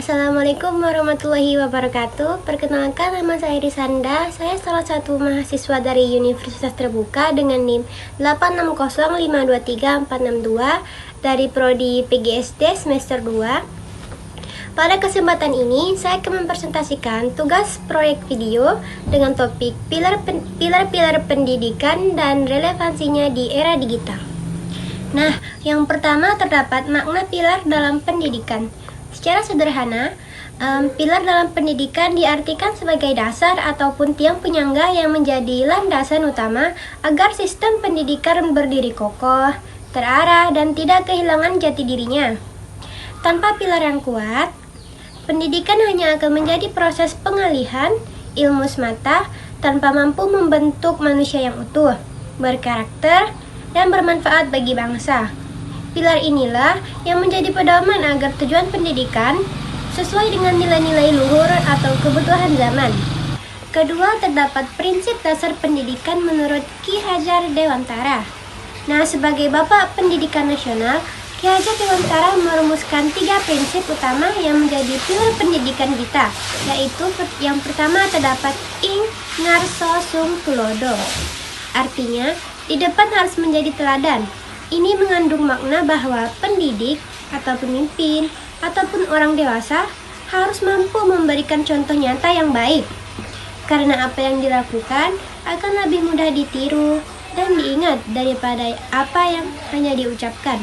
Assalamualaikum warahmatullahi wabarakatuh. Perkenalkan, nama saya Risanda. Saya salah satu mahasiswa dari Universitas Terbuka dengan NIM 860523462 dari Prodi PGSD semester 2. Pada kesempatan ini, saya akan mempresentasikan tugas proyek video dengan topik pilar-pilar pendidikan dan relevansinya di era digital. Nah, yang pertama terdapat makna pilar dalam pendidikan. Secara sederhana, pilar dalam pendidikan diartikan sebagai dasar ataupun tiang penyangga yang menjadi landasan utama agar sistem pendidikan berdiri kokoh, terarah, dan tidak kehilangan jati dirinya. Tanpa pilar yang kuat, pendidikan hanya akan menjadi proses pengalihan ilmu semata tanpa mampu membentuk manusia yang utuh, berkarakter, dan bermanfaat bagi bangsa. Pilar inilah yang menjadi pedoman agar tujuan pendidikan sesuai dengan nilai-nilai luhur atau kebutuhan zaman. Kedua, terdapat prinsip dasar pendidikan menurut Ki Hajar Dewantara. Nah, sebagai Bapak Pendidikan Nasional, Ki Hajar Dewantara merumuskan 3 prinsip utama yang menjadi pilar pendidikan kita, yaitu yang pertama terdapat ing ngarso sung tulodo. Artinya, di depan harus menjadi teladan. Ini mengandung makna bahwa pendidik atau pemimpin ataupun orang dewasa harus mampu memberikan contoh nyata yang baik. Karena apa yang dilakukan akan lebih mudah ditiru dan diingat daripada apa yang hanya diucapkan.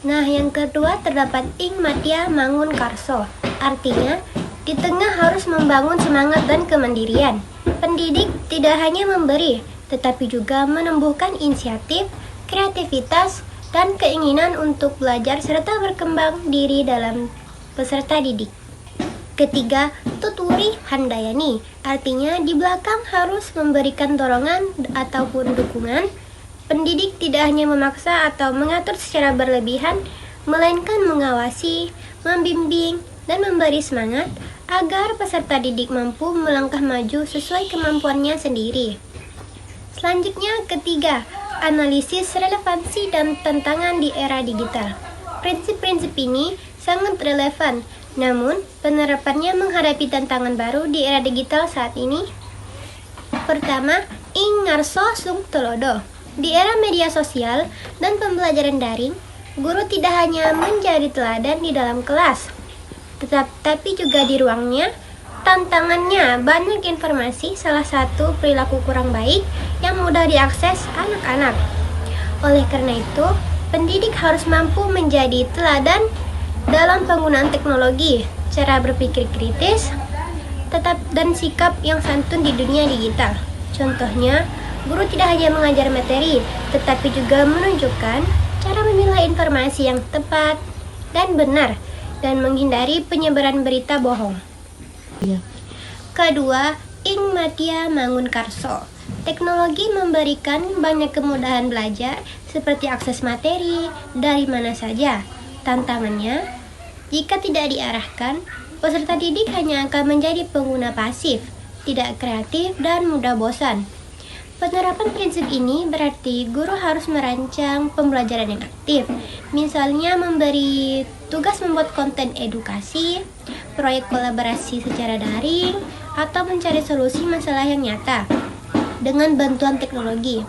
Nah, yang kedua terdapat ing matia mangun karso. Artinya, di tengah harus membangun semangat dan kemandirian. Pendidik tidak hanya memberi, tetapi juga menumbuhkan inisiatif, kreativitas, dan keinginan untuk belajar serta berkembang diri dalam peserta didik. Ketiga, tuturi handayani, artinya di belakang harus memberikan dorongan ataupun dukungan. Pendidik tidak hanya memaksa atau mengatur secara berlebihan, melainkan mengawasi, membimbing, dan memberi semangat agar peserta didik mampu melangkah maju sesuai kemampuannya sendiri. Selanjutnya, ketiga, analisis relevansi dan tantangan di era digital. Prinsip-prinsip ini sangat relevan, namun penerapannya menghadapi tantangan baru di era digital saat ini. Pertama, ing ngarso sung telodo. Di era media sosial dan pembelajaran daring, guru tidak hanya menjadi teladan di dalam kelas, tetapi juga di ruangnya. Tantangannya banyak informasi, salah satu perilaku kurang baik yang mudah diakses anak-anak. Oleh karena itu, pendidik harus mampu menjadi teladan dalam penggunaan teknologi, cara berpikir kritis, dan sikap yang santun di dunia digital. Contohnya, guru tidak hanya mengajar materi, tetapi juga menunjukkan cara memilah informasi yang tepat dan benar dan menghindari penyebaran berita bohong. Kedua, ing matia mangun karso. Teknologi memberikan banyak kemudahan belajar seperti akses materi dari mana saja. Tantangannya, jika tidak diarahkan, peserta didik hanya akan menjadi pengguna pasif, tidak kreatif, dan mudah bosan. Penerapan prinsip ini berarti guru harus merancang pembelajaran yang aktif, misalnya memberi tugas membuat konten edukasi, proyek kolaborasi secara daring, atau mencari solusi masalah yang nyata dengan bantuan teknologi.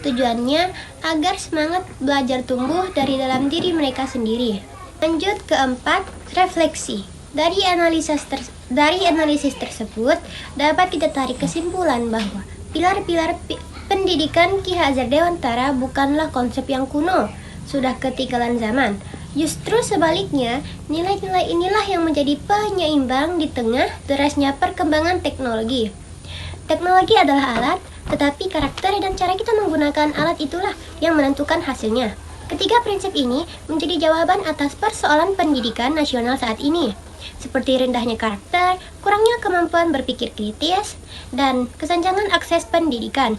Tujuannya agar semangat belajar tumbuh dari dalam diri mereka sendiri. Lanjut keempat, refleksi. Dari analisis tersebut dapat kita tarik kesimpulan bahwa pilar-pilar pendidikan Ki Hajar Dewantara bukanlah konsep yang kuno, sudah ketinggalan zaman. Justru sebaliknya, nilai-nilai inilah yang menjadi penyeimbang di tengah derasnya perkembangan teknologi. Teknologi adalah alat, tetapi karakter dan cara kita menggunakan alat itulah yang menentukan hasilnya. Ketiga prinsip ini menjadi jawaban atas persoalan pendidikan nasional saat ini, seperti rendahnya karakter, kurangnya kemampuan berpikir kritis, dan kesenjangan akses pendidikan.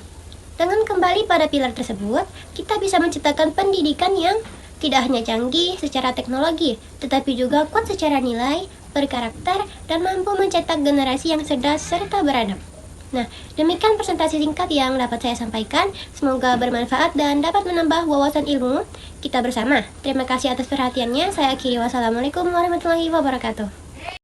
Dengan kembali pada pilar tersebut, kita bisa menciptakan pendidikan yang tidak hanya canggih secara teknologi, tetapi juga kuat secara nilai, berkarakter, dan mampu mencetak generasi yang cerdas serta beradab. Nah, demikian presentasi singkat yang dapat saya sampaikan. Semoga bermanfaat dan dapat menambah wawasan ilmu kita bersama. Terima kasih atas perhatiannya. Saya akhiri. Wassalamualaikum warahmatullahi wabarakatuh.